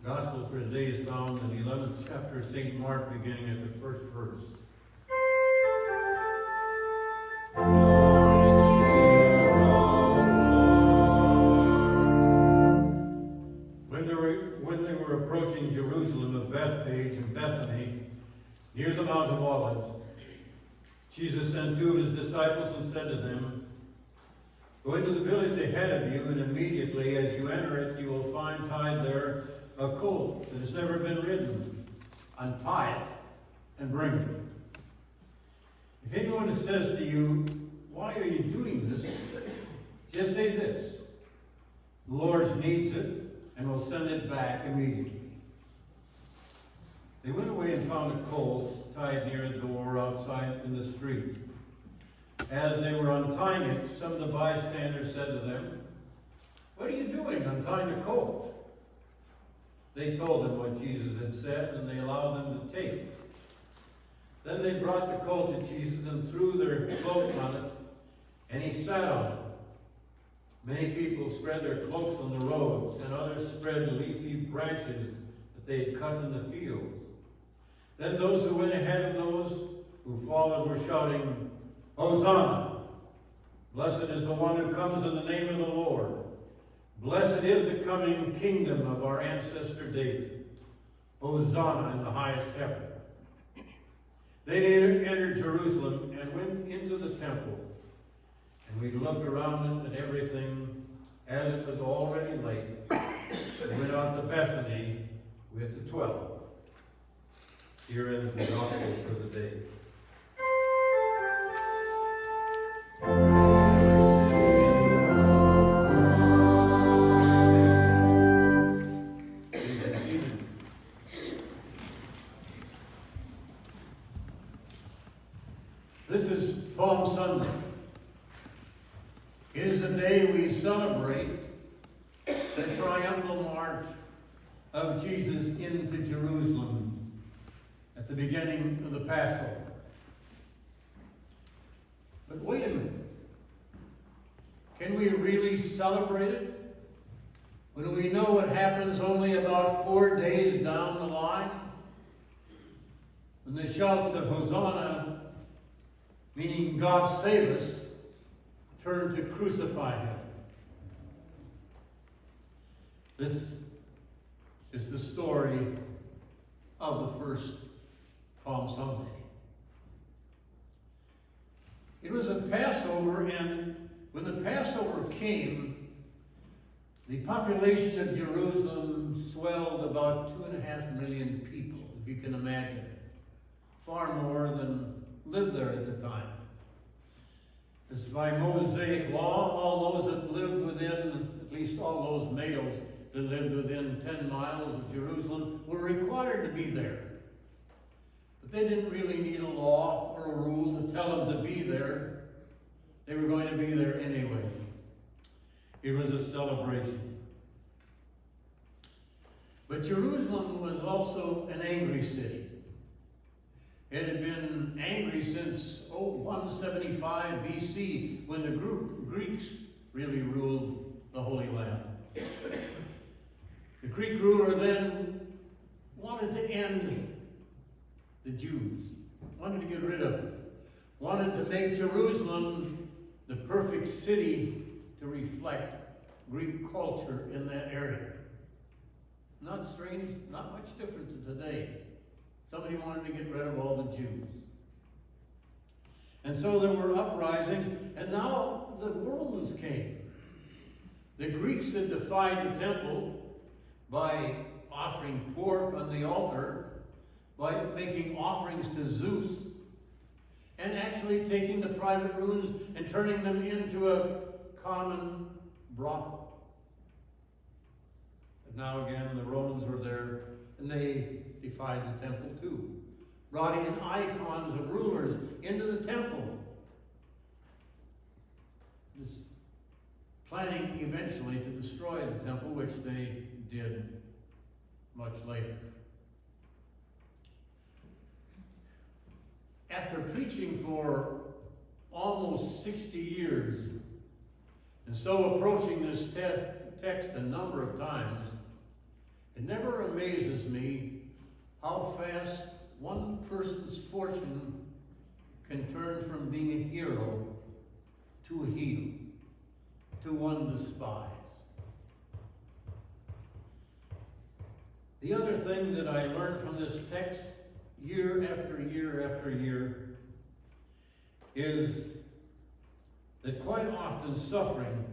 Gospel for today is found in the 11th chapter of St. Mark, beginning at the first verse. When they were approaching Jerusalem of Bethpage and Bethany, near the Mount of Olives, Jesus sent two of his disciples and said to them, "Go into the village ahead of you, and immediately as you enter it, you will find tied there a colt that has never been ridden. Untie it and bring it. If anyone says to you, 'Why are you doing this?' just say this, 'The Lord needs it,' and will send it back immediately." They went away and found a colt tied near a door outside in the street. As they were untying it, some of the bystanders said to them, "What are you doing untying the colt?" They told them what Jesus had said, and they allowed them to take it. Then they brought the colt to Jesus and threw their cloaks on it, and he sat on it. Many people spread their cloaks on the road, and others spread leafy branches that they had cut in the fields. Then those who went ahead of those who followed were shouting, "Hosanna! Blessed is the one who comes in the name of the Lord. Blessed is the coming kingdom of our ancestor David. Hosanna in the highest heaven." They entered Jerusalem and went into the temple. And we looked around at everything as it was already late, and went out to Bethany with the 12. Here ends the gospel for the day. This is Palm Sunday. It is the day we celebrate the triumphal march of Jesus into Jerusalem at the beginning of the Passover. But wait a minute. Can we really celebrate it when we know what happens only about 4 days down the line? When the shouts of Hosanna, meaning God save us, turn to crucify him. This is the story of the first Palm Sunday. It was a Passover, and when the Passover came, the population of Jerusalem swelled about 2.5 million people, if you can imagine it. Far more than lived there at the time. As by Mosaic law, all those that lived within, at least all those males that lived within 10 miles of Jerusalem, were required to be there. But they didn't really need a law or a rule to tell them to be there. They were going to be there anyway. It was a celebration. But Jerusalem was also an angry city. It had been angry since 175 BC, when the Greeks really ruled the Holy Land. The Greek ruler then wanted to end the Jews, wanted to get rid of them, wanted to make Jerusalem the perfect city to reflect Greek culture in that area. Not strange, not much different to today. Somebody wanted to get rid of all the Jews. And so there were uprisings, and now the Romans came. The Greeks had defied the temple by offering pork on the altar, by making offerings to Zeus, and actually taking the private rooms and turning them into a common brothel. But now again, the Romans were there, and they defied the temple too, brought in icons of rulers into the temple, just planning eventually to destroy the temple, which they did much later. After preaching for almost 60 years, and so approaching this text a number of times, It never amazes me how fast one person's fortune can turn from being a hero to a heel, to one despised. The other thing that I learned from this text year after year after year is that quite often suffering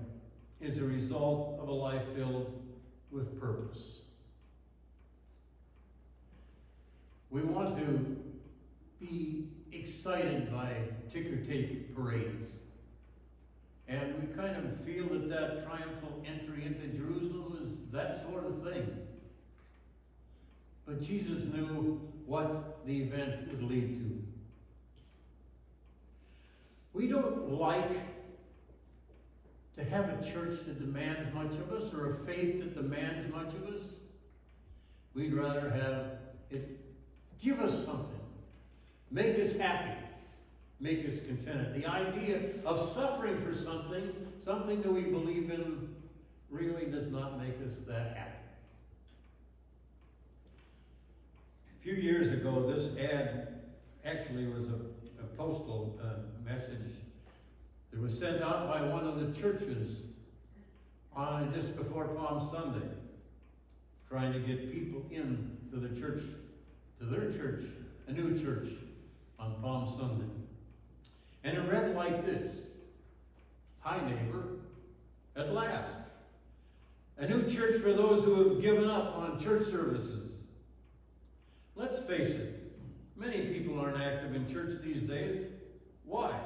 is a result of a life filled with purpose. We want to be excited by ticker tape parades. And we kind of feel that that triumphal entry into Jerusalem was that sort of thing. But Jesus knew what the event would lead to. We don't like to have a church that demands much of us or a faith that demands much of us. We'd rather have it give us something, make us happy, make us contented. The idea of suffering for something that we believe in, really does not make us that happy. A few years ago, this ad actually was a postal message that was sent out by one of the churches on just before Palm Sunday, trying to get people in to the church, to their church, a new church on Palm Sunday. And it read like this: "Hi neighbor, at last. A new church for those who have given up on church services. Let's face it, many people aren't active in church these days. Why?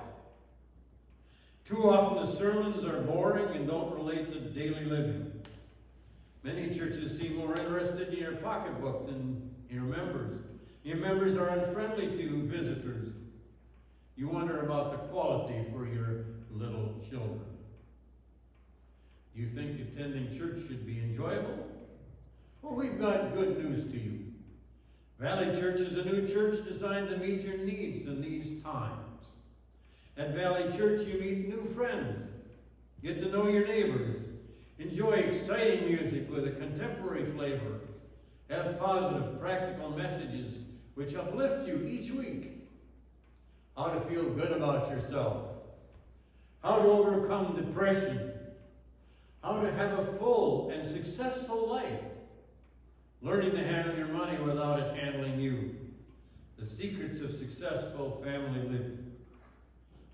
Too often the sermons are boring and don't relate to daily living. Many churches seem more interested in your pocketbook than your members. Your members are unfriendly to visitors. You wonder about the quality for your little children. You think attending church should be enjoyable? Well, we've got good news to you. Valley Church is a new church designed to meet your needs in these times. At Valley Church, you meet new friends, get to know your neighbors, enjoy exciting music with a contemporary flavor, have positive, practical messages which uplift you each week. How to feel good about yourself, how to overcome depression, how to have a full and successful life, learning to handle your money without it handling you, the secrets of successful family living,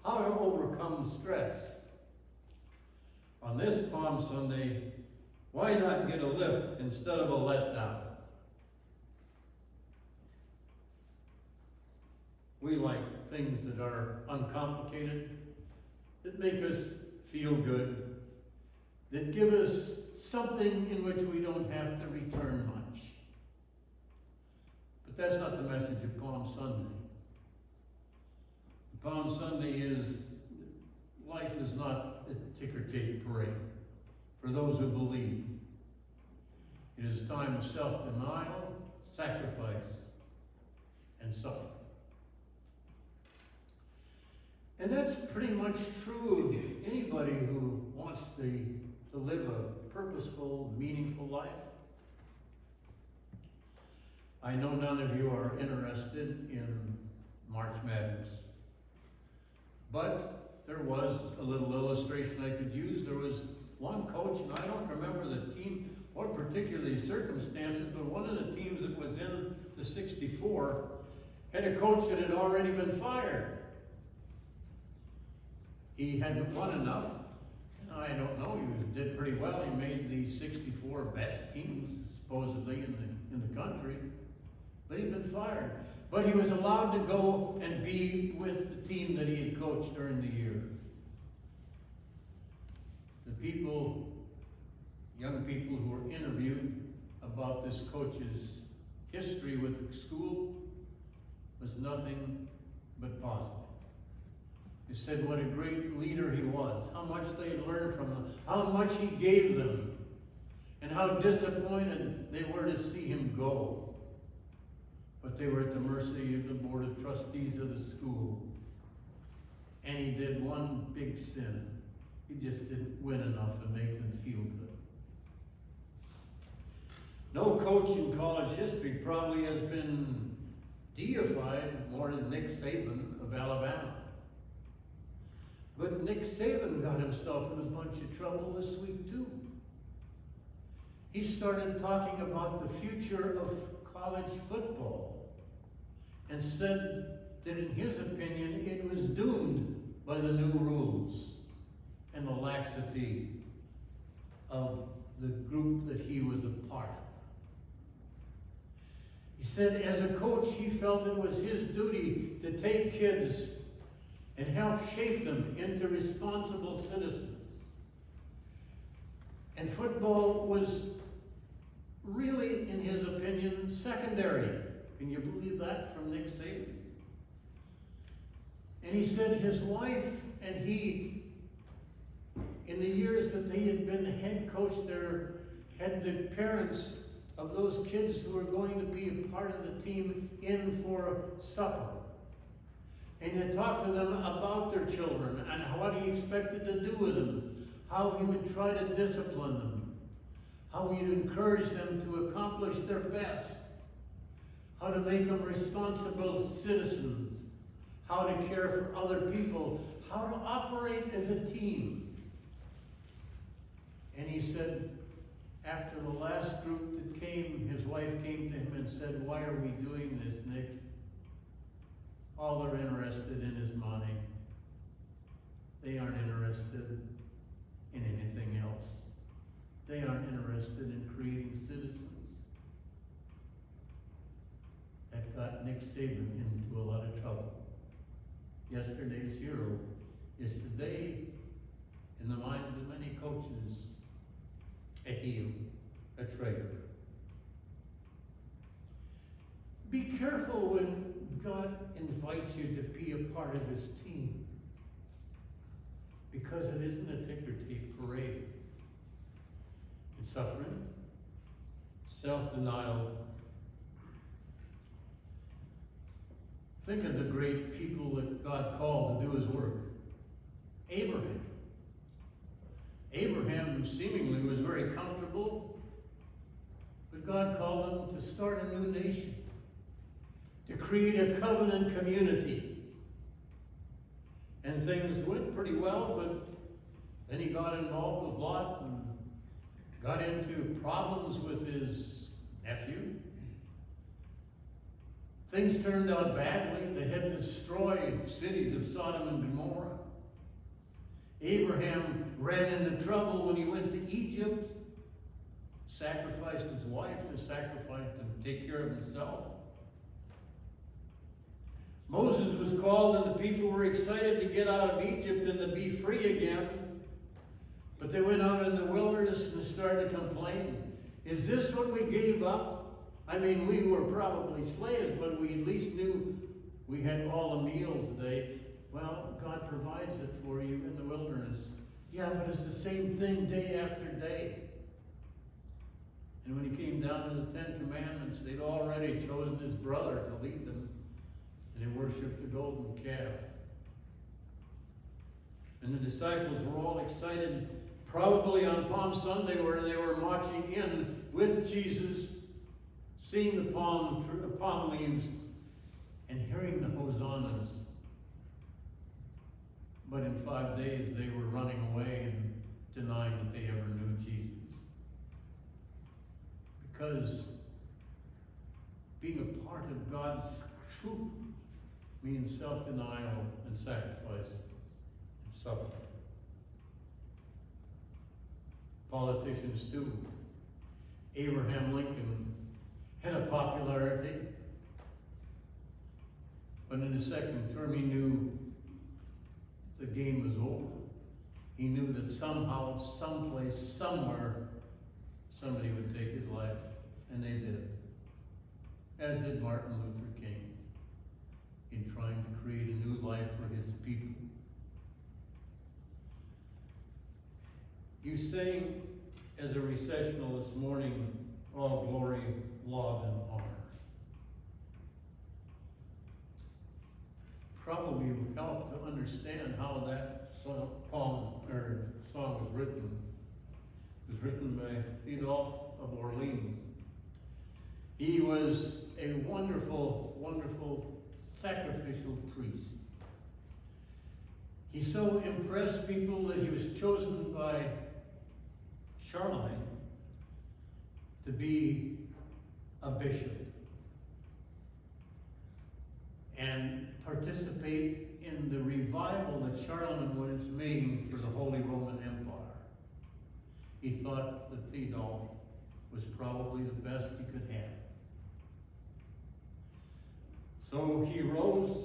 how to overcome stress. On this Palm Sunday, why not get a lift instead of a letdown? We like things that are uncomplicated, that make us feel good, that give us something in which we don't have to return much. But that's not the message of Palm Sunday. Palm Sunday is, life is not a ticker tape parade for those who believe. It is a time of self-denial, sacrifice, and suffering. And that's pretty much true of anybody who wants to live a purposeful, meaningful life. I know none of you are interested in March Madness, but there was a little illustration I could use. There was one coach, and I don't remember the team or particularly circumstances, but one of the teams that was in the 64 had a coach that had already been fired. He hadn't won enough. I don't know, he did pretty well. He made the 64 best teams, supposedly, in the country. But he'd been fired. But he was allowed to go and be with the team that he had coached during the year. The people, young people who were interviewed about this coach's history with the school was nothing but positive. He said what a great leader he was, how much they had learned from him, how much he gave them, and how disappointed they were to see him go. But they were at the mercy of the board of trustees of the school. And he did one big sin. He just didn't win enough to make them feel good. No coach in college history probably has been deified more than Nick Saban of Alabama. But Nick Saban got himself in a bunch of trouble this week too. He started talking about the future of college football and said that in his opinion it was doomed by the new rules and the laxity of the group that he was a part of. He said as a coach he felt it was his duty to take kids and help shape them into responsible citizens. And football was really, in his opinion, secondary. Can you believe that from Nick Saban? And he said his wife and he, in the years that they had been head coach there, had the parents of those kids who were going to be a part of the team in for supper. And he talked to them about their children and what he expected to do with them, how he would try to discipline them, how he'd encourage them to accomplish their best, how to make them responsible citizens, how to care for other people, how to operate as a team. And he said, after the last group that came, his wife came to him and said, "Why are we doing this, Nick?" All they're interested in is money. They aren't interested in anything else. They aren't interested in creating citizens. That got Nick Saban into a lot of trouble. Yesterday's hero is today, in the minds of many coaches, a heel, a traitor. Be careful when God invites you to be a part of his team, because it isn't a ticker tape parade. It's suffering, self-denial. Think of the great people that God called to do his work. Abraham. Abraham seemingly was very comfortable, but God called him to start a new nation, to create a covenant community. And things went pretty well, but then he got involved with Lot and got into problems with his nephew. Things turned out badly. They had destroyed cities of Sodom and Gomorrah. Abraham ran into trouble when he went to Egypt, sacrificed his wife to take care of himself. Moses was called and the people were excited to get out of Egypt and to be free again. But they went out in the wilderness and started to complain. Is this what we gave up? I mean, we were probably slaves, but we at least knew we had all the meals a day. Well, God provides it for you in the wilderness. Yeah, but it's the same thing day after day. And when he came down to the Ten Commandments, they'd already chosen his brother to lead them. And they worshipped the golden calf. And the disciples were all excited, probably on Palm Sunday where they were marching in with Jesus, seeing the palm leaves and hearing the hosannas. But in 5 days they were running away and denying that they ever knew Jesus. Because being a part of God's truth means self-denial and sacrifice and suffering. Politicians too. Abraham Lincoln had a popularity, but in his second term he knew the game was over. He knew that somehow, someplace, somewhere, somebody would take his life, and they did. As did Martin Luther King, in trying to create a new life for his people. You sang as a recessional this morning, all glory, laud, and honor. Probably would help to understand how that song was written. It was written by Theodore of Orleans. He was a wonderful, wonderful sacrificial priest. He so impressed people that he was chosen by Charlemagne to be a bishop and participate in the revival that Charlemagne was making for the Holy Roman Empire. He thought that Theodulf was probably the best he could have. So he rose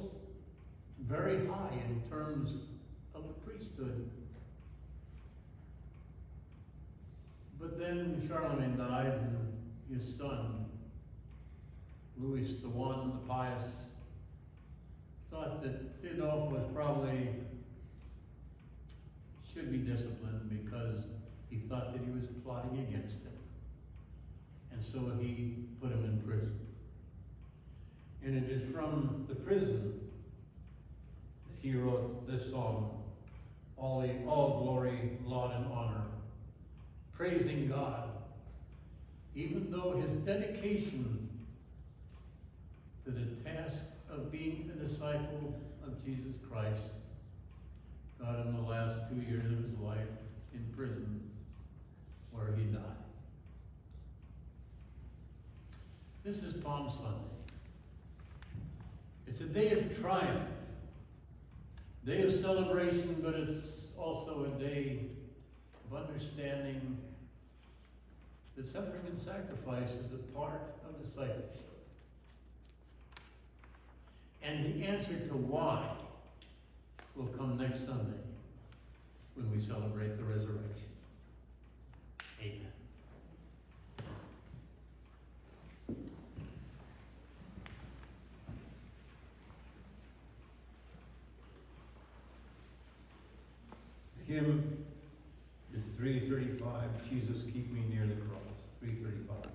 very high in terms of the priesthood. But then Charlemagne died, and his son, Louis I the Pious, thought that Theodulf was probably should be disciplined because he thought that he was plotting against him. And so he put him in prison. And it is from the prison that he wrote this song, all glory, laud, and honor, praising God, even though his dedication to the task of being a disciple of Jesus Christ got him the last 2 years of his life in prison, where he died. This is Palm Sunday. It's a day of triumph, day of celebration, but it's also a day of understanding that suffering and sacrifice is a part of discipleship. And the answer to why will come next Sunday when we celebrate the resurrection. Amen. The hymn is 335, Jesus Keep Me Near the Cross, 335.